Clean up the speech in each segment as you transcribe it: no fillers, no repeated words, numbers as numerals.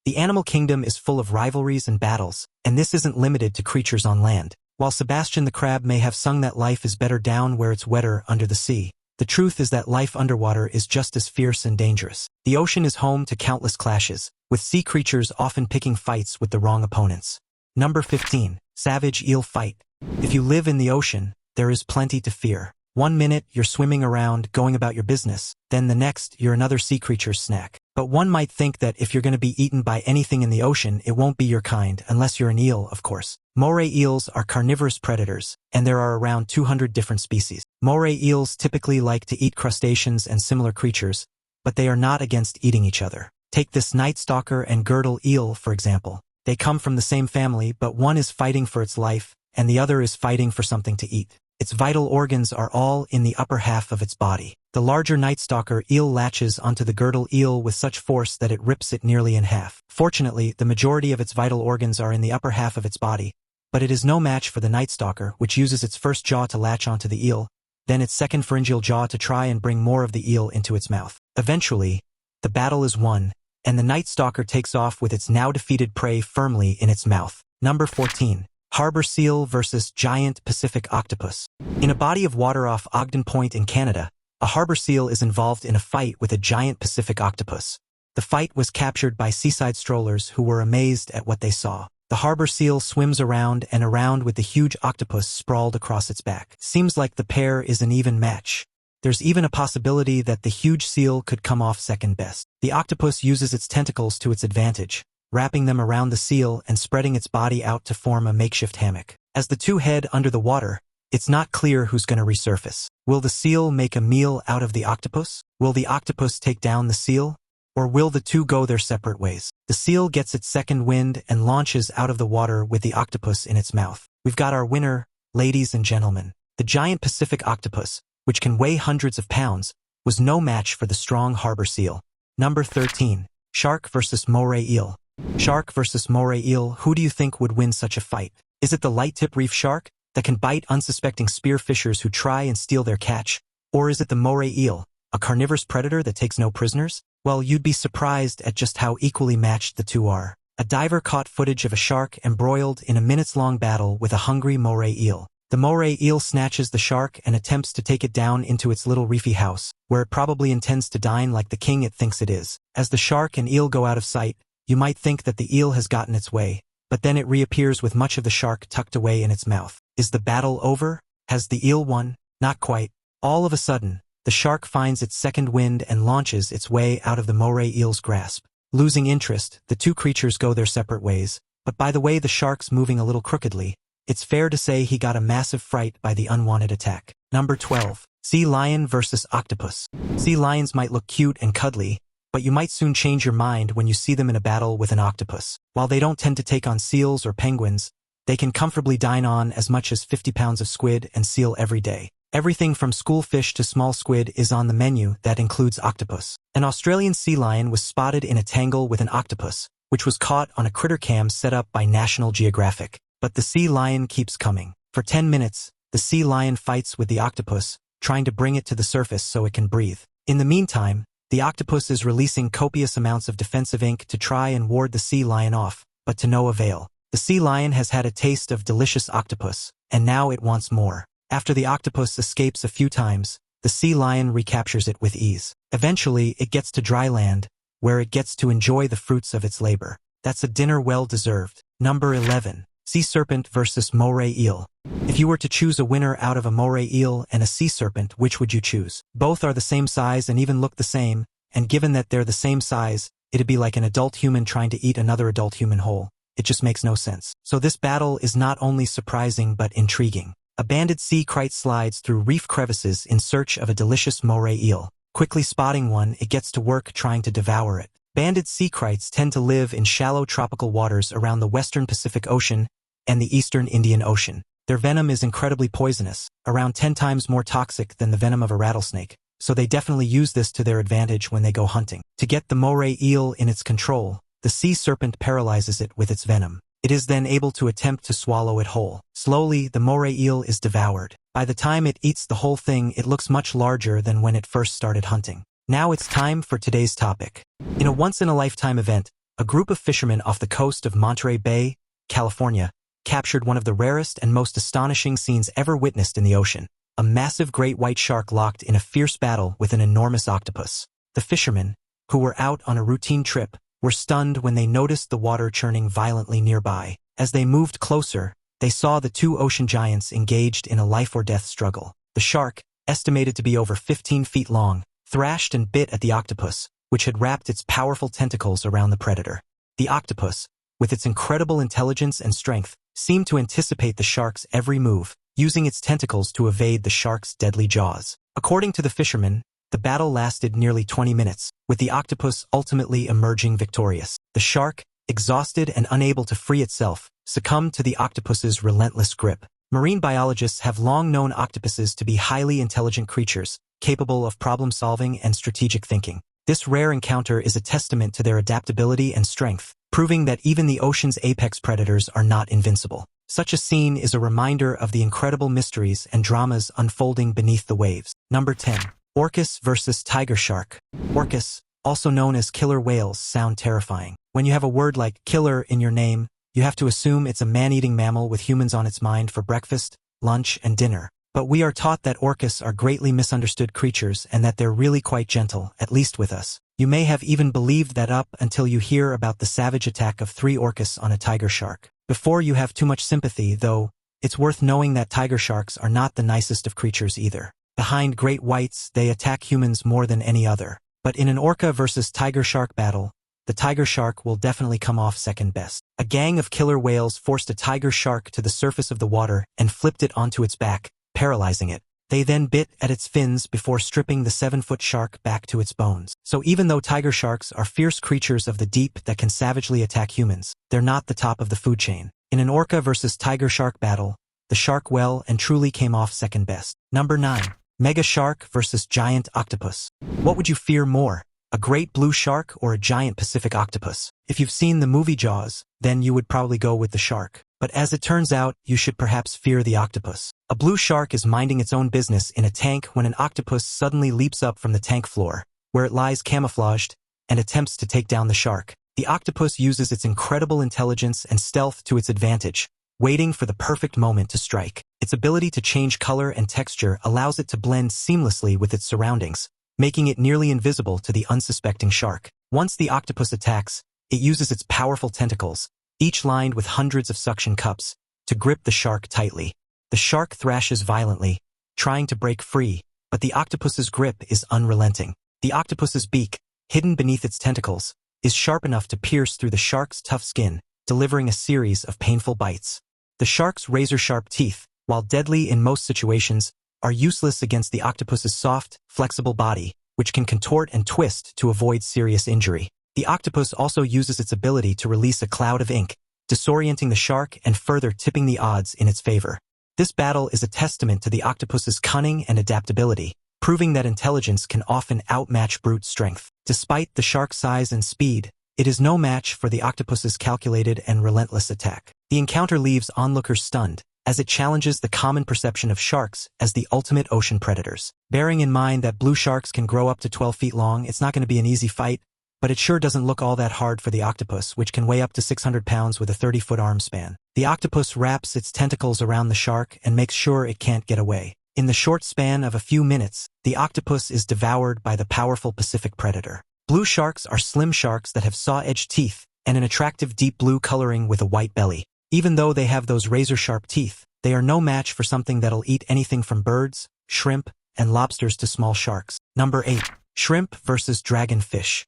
The animal kingdom is full of rivalries and battles, and this isn't limited to creatures on land. While Sebastian the crab may have sung that life is better down where it's wetter under the sea, the truth is that life underwater is just as fierce and dangerous. The ocean is home to countless clashes, with sea creatures often picking fights with the wrong opponents. Number 15. Savage eel fight. If you live in the ocean, there is plenty to fear. One minute, you're swimming around, going about your business, then the next, you're another sea creature's snack. But one might think that if you're going to be eaten by anything in the ocean, it won't be your kind, unless you're an eel, of course. Moray eels are carnivorous predators, and there are around 200 different species. Moray eels typically like to eat crustaceans and similar creatures, but they are not against eating each other. Take this night stalker and girdle eel, for example. They come from the same family, but one is fighting for its life, and the other is fighting for something to eat. Its vital organs are all in the upper half of its body. The larger night stalker eel latches onto the girdle eel with such force that it rips it nearly in half. Fortunately, the majority of its vital organs are in the upper half of its body, but it is no match for the night stalker, which uses its first jaw to latch onto the eel, then its second pharyngeal jaw to try and bring more of the eel into its mouth. Eventually, the battle is won, and the night stalker takes off with its now defeated prey firmly in its mouth. Number 14. Harbor seal versus giant Pacific octopus. In a body of water off Ogden Point in Canada, a harbor seal is involved in a fight with a giant Pacific octopus. The fight was captured by seaside strollers who were amazed at what they saw. The harbor seal swims around and around with the huge octopus sprawled across its back. Seems like the pair is an even match. There's even a possibility that the huge seal could come off second best. The octopus uses its tentacles to its advantage, wrapping them around the seal and spreading its body out to form a makeshift hammock. As the two head under the water, it's not clear who's going to resurface. Will the seal make a meal out of the octopus? Will the octopus take down the seal? Or will the two go their separate ways? The seal gets its second wind and launches out of the water with the octopus in its mouth. We've got our winner, ladies and gentlemen. The giant Pacific octopus, which can weigh hundreds of pounds, was no match for the strong harbor seal. Number 13. Shark versus moray eel. Shark versus moray eel, who do you think would win such a fight? Is it the light-tip reef shark that can bite unsuspecting spearfishers who try and steal their catch? Or is it the moray eel, a carnivorous predator that takes no prisoners? Well, you'd be surprised at just how equally matched the two are. A diver caught footage of a shark embroiled in a minutes-long battle with a hungry moray eel. The moray eel snatches the shark and attempts to take it down into its little reefy house, where it probably intends to dine like the king it thinks it is. As the shark and eel go out of sight, you might think that the eel has gotten its way, but then it reappears with much of the shark tucked away in its mouth. Is the battle over? Has the eel won? Not quite. All of a sudden, the shark finds its second wind and launches its way out of the moray eel's grasp. Losing interest, the two creatures go their separate ways, but by the way the shark's moving a little crookedly, it's fair to say he got a massive fright by the unwanted attack. Number 12. Sea lion versus octopus. Sea lions might look cute and cuddly, but you might soon change your mind when you see them in a battle with an octopus. While they don't tend to take on seals or penguins, they can comfortably dine on as much as 50 pounds of squid and seal every day. Everything from school fish to small squid is on the menu that includes octopus. An Australian sea lion was spotted in a tangle with an octopus, which was caught on a critter cam set up by National Geographic. But the sea lion keeps coming. For 10 minutes, the sea lion fights with the octopus, trying to bring it to the surface so it can breathe. In the meantime, the octopus is releasing copious amounts of defensive ink to try and ward the sea lion off, but to no avail. The sea lion has had a taste of delicious octopus, and now it wants more. After the octopus escapes a few times, the sea lion recaptures it with ease. Eventually, it gets to dry land, where it gets to enjoy the fruits of its labor. That's a dinner well deserved. Number 11. Sea serpent versus moray eel. If you were to choose a winner out of a moray eel and a sea serpent, which would you choose? Both are the same size and even look the same, and given that they're the same size, it'd be like an adult human trying to eat another adult human whole. It just makes no sense. So this battle is not only surprising but intriguing. A banded sea kite slides through reef crevices in search of a delicious moray eel. Quickly spotting one, it gets to work trying to devour it. Banded sea kites tend to live in shallow tropical waters around the western Pacific Ocean and the eastern Indian Ocean. Their venom is incredibly poisonous, around 10 times more toxic than the venom of a rattlesnake, so they definitely use this to their advantage when they go hunting. To get the moray eel in its control, the sea serpent paralyzes it with its venom. It is then able to attempt to swallow it whole. Slowly, the moray eel is devoured. By the time it eats the whole thing, it looks much larger than when it first started hunting. Now it's time for today's topic. In a once-in-a-lifetime event, A group of fishermen off the coast of Monterey Bay, California, captured one of the rarest and most astonishing scenes ever witnessed in the ocean. A massive great white shark locked in a fierce battle with an enormous octopus. The fishermen, who were out on a routine trip, were stunned when they noticed the water churning violently nearby. As they moved closer, they saw the two ocean giants engaged in a life-or-death struggle. The shark, estimated to be over 15 feet long, thrashed and bit at the octopus, which had wrapped its powerful tentacles around the predator. The octopus, with its incredible intelligence and strength, seemed to anticipate the shark's every move, using its tentacles to evade the shark's deadly jaws. According to the fishermen, the battle lasted nearly 20 minutes, with the octopus ultimately emerging victorious. The shark, exhausted and unable to free itself, succumbed to the octopus's relentless grip. Marine biologists have long known octopuses to be highly intelligent creatures, capable of problem-solving and strategic thinking. This rare encounter is a testament to their adaptability and strength, proving that even the ocean's apex predators are not invincible. Such a scene is a reminder of the incredible mysteries and dramas unfolding beneath the waves. Number 10. Orcas versus tiger shark. Orcas, also known as killer whales, sound terrifying. When you have a word like killer in your name, you have to assume it's a man-eating mammal with humans on its mind for breakfast, lunch, and dinner. But we are taught that orcas are greatly misunderstood creatures and that they're really quite gentle, at least with us. You may have even believed that up until you hear about the savage attack of 3 orcas on a tiger shark. Before you have too much sympathy, though, it's worth knowing that tiger sharks are not the nicest of creatures either. Behind great whites, they attack humans more than any other. But in an orca versus tiger shark battle, the tiger shark will definitely come off second best. A gang of killer whales forced a tiger shark to the surface of the water and flipped it onto its back, paralyzing it. They then bit at its fins before stripping the 7-foot shark back to its bones. So even though tiger sharks are fierce creatures of the deep that can savagely attack humans, they're not the top of the food chain. In an orca versus tiger shark battle, the shark well and truly came off second best. Number 9. Mega shark versus giant octopus. What would you fear more, a great blue shark or a giant Pacific octopus? If you've seen the movie Jaws, then you would probably go with the shark. But as it turns out, you should perhaps fear the octopus. A blue shark is minding its own business in a tank when an octopus suddenly leaps up from the tank floor, where it lies camouflaged, and attempts to take down the shark. The octopus uses its incredible intelligence and stealth to its advantage, waiting for the perfect moment to strike. Its ability to change color and texture allows it to blend seamlessly with its surroundings, making it nearly invisible to the unsuspecting shark. Once the octopus attacks, it uses its powerful tentacles, each lined with hundreds of suction cups, to grip the shark tightly. The shark thrashes violently, trying to break free, but the octopus's grip is unrelenting. The octopus's beak, hidden beneath its tentacles, is sharp enough to pierce through the shark's tough skin, delivering a series of painful bites. The shark's razor-sharp teeth, while deadly in most situations, are useless against the octopus's soft, flexible body, which can contort and twist to avoid serious injury. The octopus also uses its ability to release a cloud of ink, disorienting the shark and further tipping the odds in its favor. This battle is a testament to the octopus's cunning and adaptability, proving that intelligence can often outmatch brute strength. Despite the shark's size and speed, it is no match for the octopus's calculated and relentless attack. The encounter leaves onlookers stunned, as it challenges the common perception of sharks as the ultimate ocean predators. Bearing in mind that blue sharks can grow up to 12 feet long, it's not going to be an easy fight, but it sure doesn't look all that hard for the octopus, which can weigh up to 600 pounds with a 30-foot arm span. The octopus wraps its tentacles around the shark and makes sure it can't get away. In the short span of a few minutes, the octopus is devoured by the powerful Pacific predator. Blue sharks are slim sharks that have saw-edged teeth and an attractive deep blue coloring with a white belly. Even though they have those razor-sharp teeth, they are no match for something that'll eat anything from birds, shrimp, and lobsters to small sharks. Number 8. Shrimp versus dragonfish.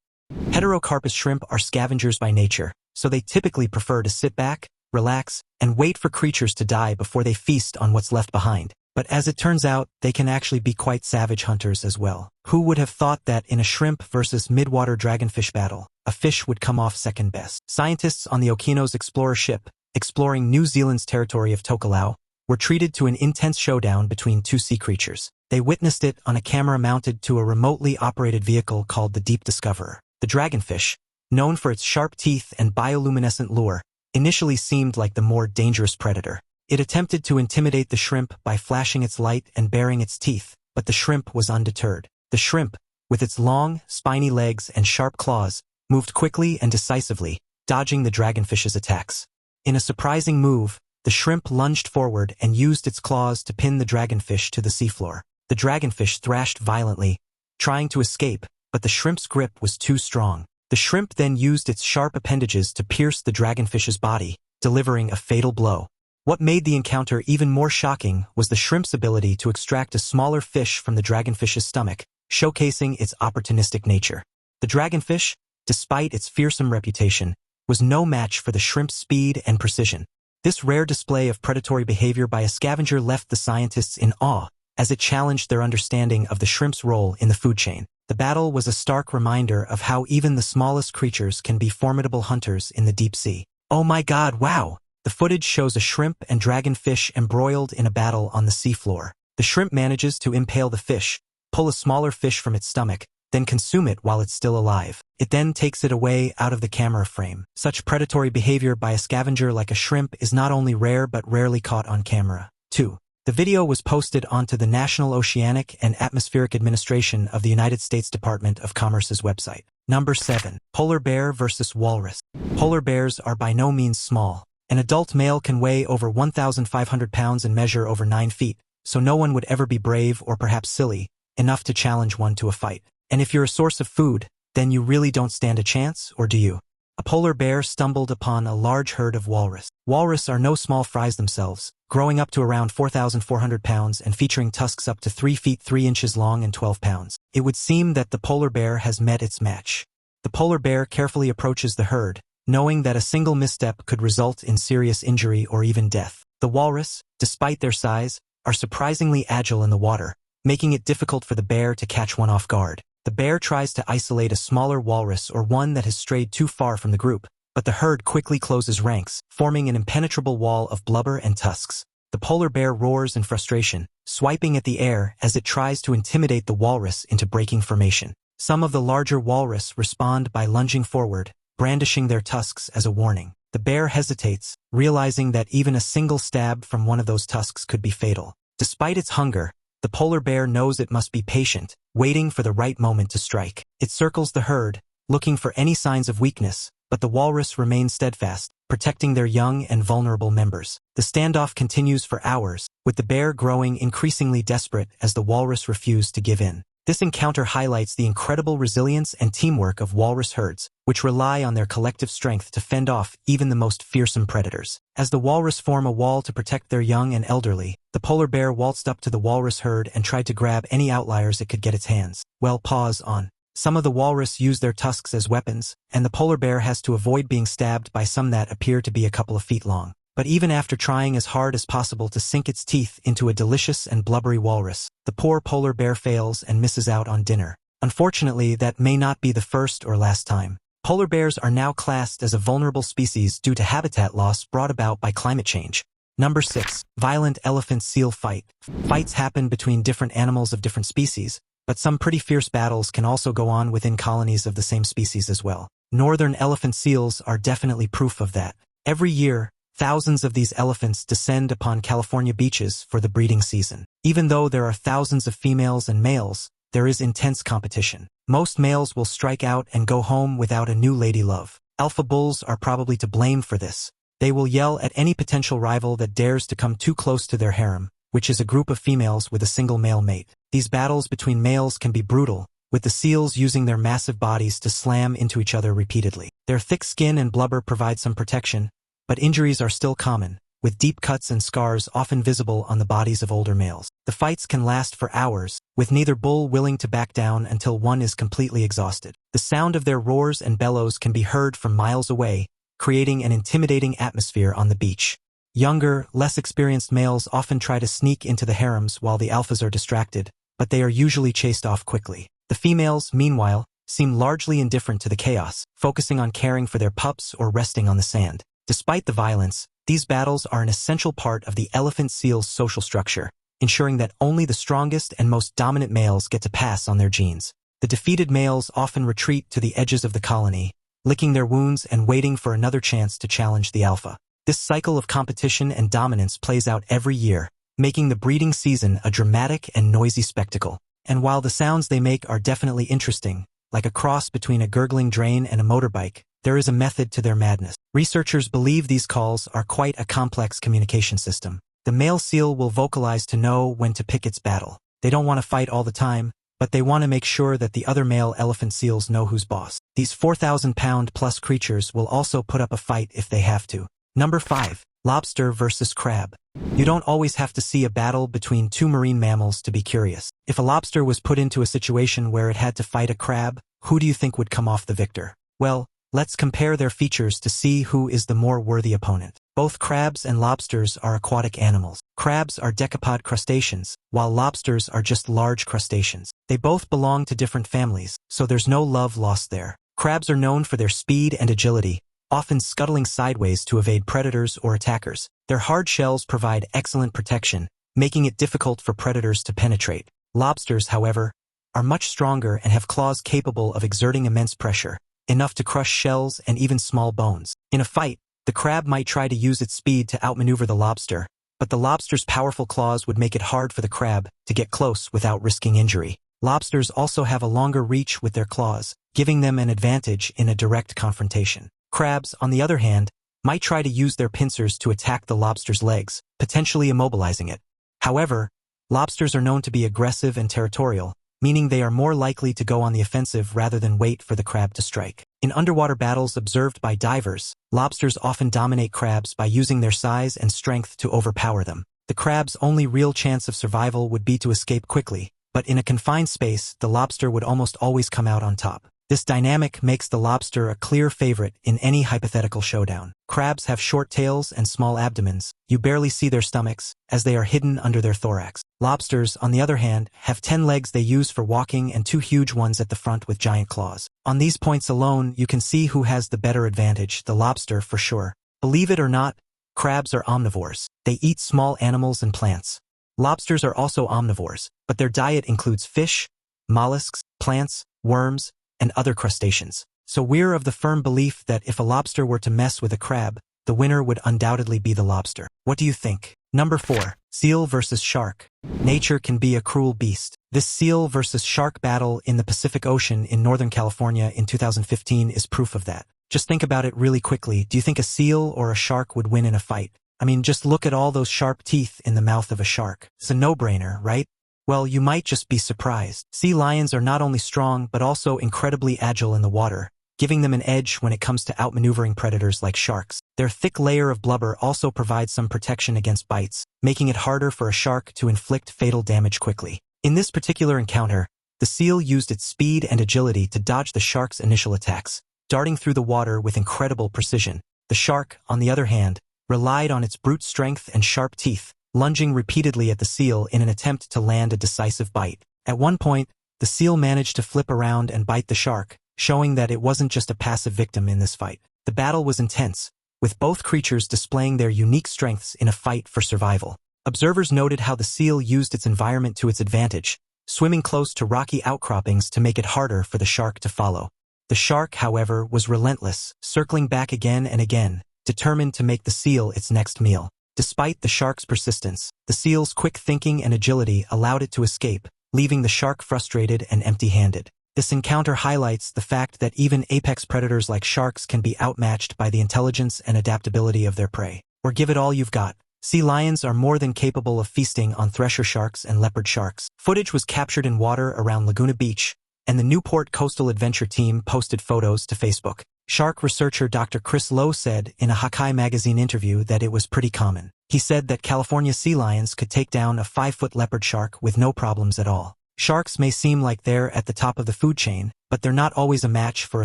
Heterocarpus shrimp are scavengers by nature, so they typically prefer to sit back, relax, and wait for creatures to die before they feast on what's left behind. But as it turns out, they can actually be quite savage hunters as well. Who would have thought that in a shrimp versus midwater dragonfish battle, a fish would come off second best? Scientists on the Okino's explorer ship, exploring New Zealand's territory of Tokelau, were treated to an intense showdown between two sea creatures. They witnessed it on a camera mounted to a remotely operated vehicle called the Deep Discoverer. The dragonfish, known for its sharp teeth and bioluminescent lure, initially seemed like the more dangerous predator. It attempted to intimidate the shrimp by flashing its light and baring its teeth, but the shrimp was undeterred. The shrimp, with its long, spiny legs and sharp claws, moved quickly and decisively, dodging the dragonfish's attacks. In a surprising move, the shrimp lunged forward and used its claws to pin the dragonfish to the seafloor. The dragonfish thrashed violently, trying to escape, but the shrimp's grip was too strong. The shrimp then used its sharp appendages to pierce the dragonfish's body, delivering a fatal blow. What made the encounter even more shocking was the shrimp's ability to extract a smaller fish from the dragonfish's stomach, showcasing its opportunistic nature. The dragonfish, despite its fearsome reputation, was no match for the shrimp's speed and precision. This rare display of predatory behavior by a scavenger left the scientists in awe, as it challenged their understanding of the shrimp's role in the food chain. The battle was a stark reminder of how even the smallest creatures can be formidable hunters in the deep sea. Oh my God, wow! The footage shows a shrimp and dragonfish embroiled in a battle on the seafloor. The shrimp manages to impale the fish, pull a smaller fish from its stomach, then consume it while it's still alive. It then takes it away out of the camera frame. Such predatory behavior by a scavenger like a shrimp is not only rare but rarely caught on camera. 2. The video was posted onto the National Oceanic and Atmospheric Administration of the United States Department of Commerce's website. Number 7. Polar bear versus walrus. Polar bears are by no means small. An adult male can weigh over 1,500 pounds and measure over 9 feet, so no one would ever be brave or perhaps silly enough to challenge one to a fight. And if you're a source of food, then you really don't stand a chance, or do you? A polar bear stumbled upon a large herd of walrus. Walrus are no small fries themselves, growing up to around 4,400 pounds and featuring tusks up to 3 feet 3 inches long and 12 pounds. It would seem that the polar bear has met its match. The polar bear carefully approaches the herd, knowing that a single misstep could result in serious injury or even death. The walrus, despite their size, are surprisingly agile in the water, making it difficult for the bear to catch one off guard. The bear tries to isolate a smaller walrus or one that has strayed too far from the group, but the herd quickly closes ranks, forming an impenetrable wall of blubber and tusks. The polar bear roars in frustration, swiping at the air as it tries to intimidate the walrus into breaking formation. Some of the larger walrus respond by lunging forward, brandishing their tusks as a warning. The bear hesitates, realizing that even a single stab from one of those tusks could be fatal. Despite its hunger, the polar bear knows it must be patient, waiting for the right moment to strike. It circles the herd, looking for any signs of weakness, but the walrus remains steadfast, protecting their young and vulnerable members. The standoff continues for hours, with the bear growing increasingly desperate as the walrus refused to give in. This encounter highlights the incredible resilience and teamwork of walrus herds, which rely on their collective strength to fend off even the most fearsome predators. As the walrus form a wall to protect their young and elderly, the polar bear waltzed up to the walrus herd and tried to grab any outliers it could get its hands. Well, pause on. Some of the walrus use their tusks as weapons, and the polar bear has to avoid being stabbed by some that appear to be a couple of feet long. But even after trying as hard as possible to sink its teeth into a delicious and blubbery walrus, the poor polar bear fails and misses out on dinner. Unfortunately, that may not be the first or last time. Polar bears are now classed as a vulnerable species due to habitat loss brought about by climate change. Number 6. Violent elephant-seal fight. Fights happen between different animals of different species, but some pretty fierce battles can also go on within colonies of the same species as well. Northern elephant seals are definitely proof of that. Every year, thousands of these elephants descend upon California beaches for the breeding season. Even though there are thousands of females and males, there is intense competition. Most males will strike out and go home without a new lady love. Alpha bulls are probably to blame for this. They will yell at any potential rival that dares to come too close to their harem, which is a group of females with a single male mate. These battles between males can be brutal, with the seals using their massive bodies to slam into each other repeatedly. Their thick skin and blubber provide some protection, but injuries are still common, with deep cuts and scars often visible on the bodies of older males. The fights can last for hours, with neither bull willing to back down until one is completely exhausted. The sound of their roars and bellows can be heard from miles away, creating an intimidating atmosphere on the beach. Younger, less experienced males often try to sneak into the harems while the alphas are distracted, but they are usually chased off quickly. The females, meanwhile, seem largely indifferent to the chaos, focusing on caring for their pups or resting on the sand. Despite the violence, these battles are an essential part of the elephant seal's social structure, ensuring that only the strongest and most dominant males get to pass on their genes. The defeated males often retreat to the edges of the colony, licking their wounds and waiting for another chance to challenge the alpha. This cycle of competition and dominance plays out every year, making the breeding season a dramatic and noisy spectacle. And while the sounds they make are definitely interesting, like a cross between a gurgling drain and a motorbike. There is a method to their madness. Researchers believe these calls are quite a complex communication system. The male seal will vocalize to know when to pick its battle. They don't want to fight all the time, but they want to make sure that the other male elephant seals know who's boss. These 4,000-pound-plus creatures will also put up a fight if they have to. Number 5. Lobster versus crab. You don't always have to see a battle between two marine mammals to be curious. If a lobster was put into a situation where it had to fight a crab, who do you think would come off the victor? Well, let's compare their features to see who is the more worthy opponent. Both crabs and lobsters are aquatic animals. Crabs are decapod crustaceans, while lobsters are just large crustaceans. They both belong to different families, so there's no love lost there. Crabs are known for their speed and agility, often scuttling sideways to evade predators or attackers. Their hard shells provide excellent protection, making it difficult for predators to penetrate. Lobsters, however, are much stronger and have claws capable of exerting immense pressure, enough to crush shells and even small bones. In a fight, the crab might try to use its speed to outmaneuver the lobster, but the lobster's powerful claws would make it hard for the crab to get close without risking injury. Lobsters also have a longer reach with their claws, giving them an advantage in a direct confrontation. Crabs, on the other hand, might try to use their pincers to attack the lobster's legs, potentially immobilizing it. However, lobsters are known to be aggressive and territorial, meaning they are more likely to go on the offensive rather than wait for the crab to strike. In underwater battles observed by divers, lobsters often dominate crabs by using their size and strength to overpower them. The crab's only real chance of survival would be to escape quickly, but in a confined space, the lobster would almost always come out on top. This dynamic makes the lobster a clear favorite in any hypothetical showdown. Crabs have short tails and small abdomens. You barely see their stomachs, as they are hidden under their thorax. Lobsters, on the other hand, have 10 legs they use for walking and 2 huge ones at the front with giant claws. On these points alone, you can see who has the better advantage, the lobster for sure. Believe it or not, crabs are omnivores. They eat small animals and plants. Lobsters are also omnivores, but their diet includes fish, mollusks, plants, worms, and other crustaceans. So we're of the firm belief that if a lobster were to mess with a crab, the winner would undoubtedly be the lobster. What do you think? Number 4. Seal versus shark. Nature can be a cruel beast. This seal versus shark battle in the Pacific Ocean in Northern California in 2015 is proof of that. Just think about it really quickly. Do you think a seal or a shark would win in a fight? I mean, just look at all those sharp teeth in the mouth of a shark. It's a no-brainer, right? Well, you might just be surprised. Sea lions are not only strong but also incredibly agile in the water, giving them an edge when it comes to outmaneuvering predators like sharks. Their thick layer of blubber also provides some protection against bites, making it harder for a shark to inflict fatal damage quickly. In this particular encounter, the seal used its speed and agility to dodge the shark's initial attacks, darting through the water with incredible precision. The shark, on the other hand, relied on its brute strength and sharp teeth, lunging repeatedly at the seal in an attempt to land a decisive bite. At one point, the seal managed to flip around and bite the shark, showing that it wasn't just a passive victim in this fight. The battle was intense, with both creatures displaying their unique strengths in a fight for survival. Observers noted how the seal used its environment to its advantage, swimming close to rocky outcroppings to make it harder for the shark to follow. The shark, however, was relentless, circling back again and again, determined to make the seal its next meal. Despite the shark's persistence, the seal's quick thinking and agility allowed it to escape, leaving the shark frustrated and empty-handed. This encounter highlights the fact that even apex predators like sharks can be outmatched by the intelligence and adaptability of their prey. Or give it all you've got. Sea lions are more than capable of feasting on thresher sharks and leopard sharks. Footage was captured in water around Laguna Beach, and the Newport Coastal Adventure team posted photos to Facebook. Shark researcher Dr. Chris Lowe said in a Hakai magazine interview that it was pretty common. He said that California sea lions could take down a 5-foot leopard shark with no problems at all. Sharks may seem like they're at the top of the food chain, but they're not always a match for a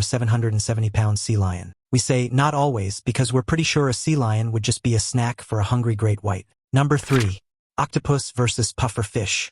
770-pound sea lion. We say not always because we're pretty sure a sea lion would just be a snack for a hungry great white. Number 3. Octopus versus puffer fish.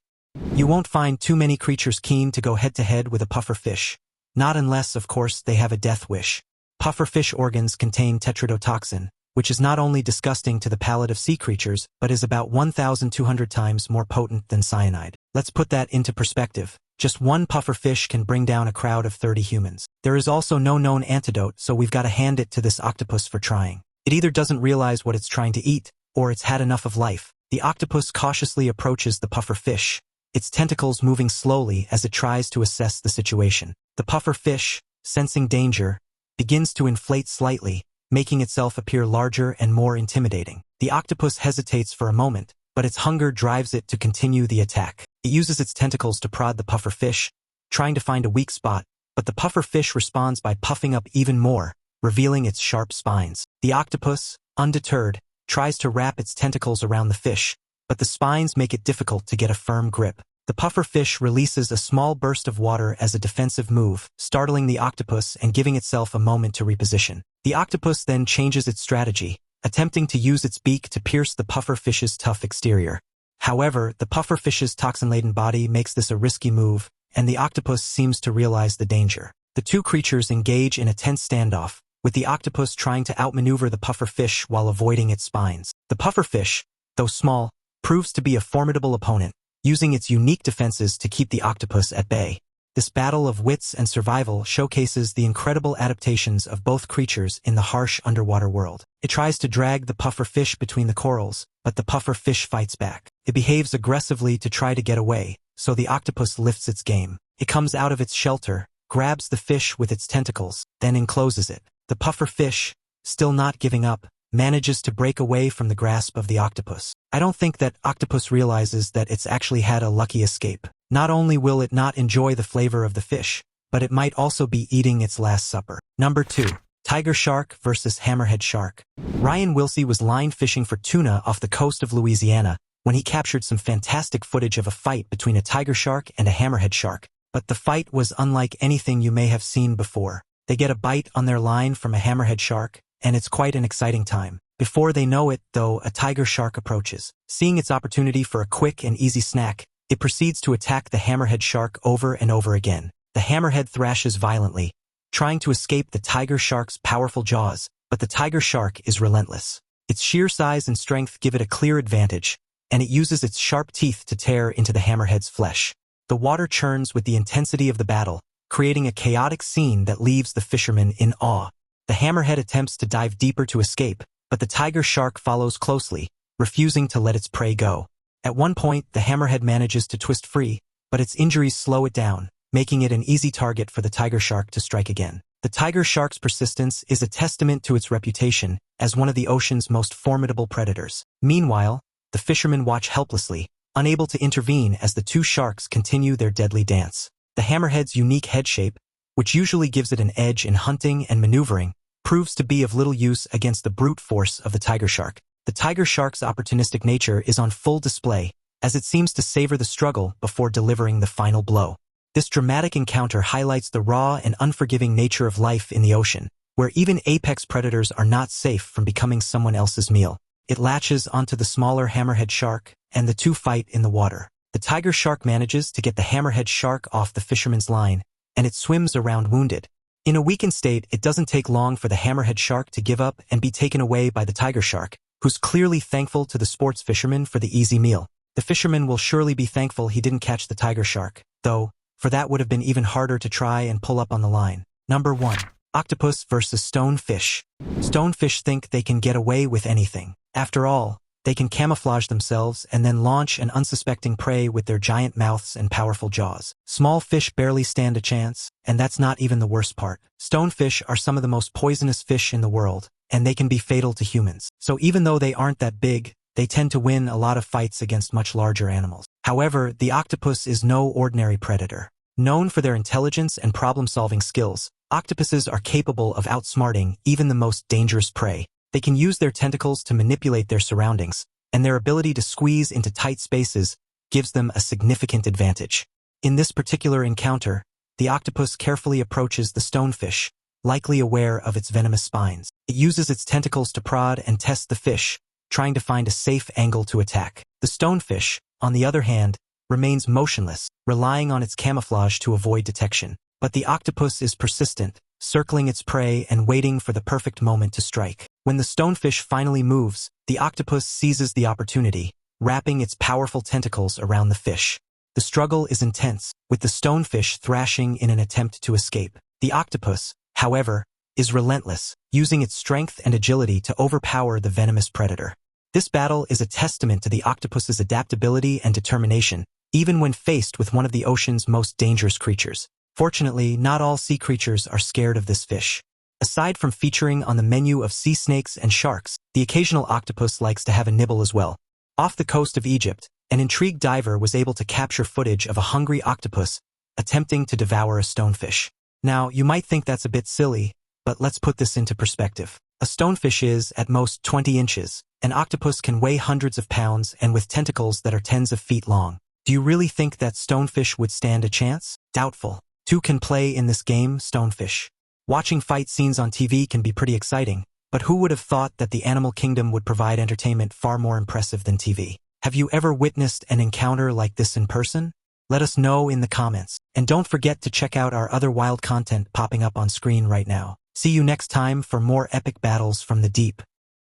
You won't find too many creatures keen to go head-to-head with a puffer fish. Not unless, of course, they have a death wish. Puffer fish organs contain tetrodotoxin, which is not only disgusting to the palate of sea creatures, but is about 1,200 times more potent than cyanide. Let's put that into perspective. Just one puffer fish can bring down a crowd of 30 humans. There is also no known antidote, so we've got to hand it to this octopus for trying. It either doesn't realize what it's trying to eat, or it's had enough of life. The octopus cautiously approaches the puffer fish, its tentacles moving slowly as it tries to assess the situation. The puffer fish, sensing danger, begins to inflate slightly, making itself appear larger and more intimidating. The octopus hesitates for a moment, but its hunger drives it to continue the attack. It uses its tentacles to prod the puffer fish, trying to find a weak spot, but the puffer fish responds by puffing up even more, revealing its sharp spines. The octopus, undeterred, tries to wrap its tentacles around the fish, but the spines make it difficult to get a firm grip. The puffer fish releases a small burst of water as a defensive move, startling the octopus and giving itself a moment to reposition. The octopus then changes its strategy, attempting to use its beak to pierce the puffer fish's tough exterior. However, the puffer fish's toxin-laden body makes this a risky move, and the octopus seems to realize the danger. The two creatures engage in a tense standoff, with the octopus trying to outmaneuver the puffer fish while avoiding its spines. The puffer fish, though small, proves to be a formidable opponent, using its unique defenses to keep the octopus at bay. This battle of wits and survival showcases the incredible adaptations of both creatures in the harsh underwater world. It tries to drag the puffer fish between the corals, but the puffer fish fights back. It behaves aggressively to try to get away, so the octopus lifts its game. It comes out of its shelter, grabs the fish with its tentacles, then encloses it. The puffer fish, still not giving up, manages to break away from the grasp of the octopus. I don't think that octopus realizes that it's actually had a lucky escape. Not only will it not enjoy the flavor of the fish, but it might also be eating its last supper. Number 2. Tiger shark versus hammerhead shark. Ryan Wilsey was line fishing for tuna off the coast of Louisiana when he captured some fantastic footage of a fight between a tiger shark and a hammerhead shark. But the fight was unlike anything you may have seen before. They get a bite on their line from a hammerhead shark, and it's quite an exciting time. Before they know it, though, a tiger shark approaches. Seeing its opportunity for a quick and easy snack, it proceeds to attack the hammerhead shark over and over again. The hammerhead thrashes violently, trying to escape the tiger shark's powerful jaws, but the tiger shark is relentless. Its sheer size and strength give it a clear advantage, and it uses its sharp teeth to tear into the hammerhead's flesh. The water churns with the intensity of the battle, creating a chaotic scene that leaves the fishermen in awe. The hammerhead attempts to dive deeper to escape, but the tiger shark follows closely, refusing to let its prey go. At one point, the hammerhead manages to twist free, but its injuries slow it down, making it an easy target for the tiger shark to strike again. The tiger shark's persistence is a testament to its reputation as one of the ocean's most formidable predators. Meanwhile, the fishermen watch helplessly, unable to intervene as the two sharks continue their deadly dance. The hammerhead's unique head shape, which usually gives it an edge in hunting and maneuvering, proves to be of little use against the brute force of the tiger shark. The tiger shark's opportunistic nature is on full display, as it seems to savor the struggle before delivering the final blow. This dramatic encounter highlights the raw and unforgiving nature of life in the ocean, where even apex predators are not safe from becoming someone else's meal. It latches onto the smaller hammerhead shark, and the two fight in the water. The tiger shark manages to get the hammerhead shark off the fisherman's line, and it swims around wounded. In a weakened state, it doesn't take long for the hammerhead shark to give up and be taken away by the tiger shark, who's clearly thankful to the sports fisherman for the easy meal. The fisherman will surely be thankful he didn't catch the tiger shark, though, for that would have been even harder to try and pull up on the line. Number 1. Octopus versus stonefish. Stonefish think they can get away with anything. After all, they can camouflage themselves and then launch an unsuspecting prey with their giant mouths and powerful jaws. Small fish barely stand a chance, and that's not even the worst part. Stonefish are some of the most poisonous fish in the world, and they can be fatal to humans. So even though they aren't that big, they tend to win a lot of fights against much larger animals. However, the octopus is no ordinary predator. Known for their intelligence and problem-solving skills, octopuses are capable of outsmarting even the most dangerous prey. They can use their tentacles to manipulate their surroundings, and their ability to squeeze into tight spaces gives them a significant advantage. In this particular encounter, the octopus carefully approaches the stonefish, likely aware of its venomous spines. It uses its tentacles to prod and test the fish, trying to find a safe angle to attack. The stonefish, on the other hand, remains motionless, relying on its camouflage to avoid detection. But the octopus is persistent, circling its prey and waiting for the perfect moment to strike. When the stonefish finally moves, the octopus seizes the opportunity, wrapping its powerful tentacles around the fish. The struggle is intense, with the stonefish thrashing in an attempt to escape. The octopus, however, is relentless, using its strength and agility to overpower the venomous predator. This battle is a testament to the octopus's adaptability and determination, even when faced with one of the ocean's most dangerous creatures. Fortunately, not all sea creatures are scared of this fish. Aside from featuring on the menu of sea snakes and sharks, the occasional octopus likes to have a nibble as well. Off the coast of Egypt, an intrigued diver was able to capture footage of a hungry octopus attempting to devour a stonefish. Now, you might think that's a bit silly, but let's put this into perspective. A stonefish is, at most, 20 inches. An octopus can weigh hundreds of pounds and with tentacles that are tens of feet long. Do you really think that stonefish would stand a chance? Doubtful. Two can play in this game, stonefish. Watching fight scenes on TV can be pretty exciting, but who would have thought that the animal kingdom would provide entertainment far more impressive than TV? Have you ever witnessed an encounter like this in person? Let us know in the comments. And don't forget to check out our other wild content popping up on screen right now. See you next time for more epic battles from the deep.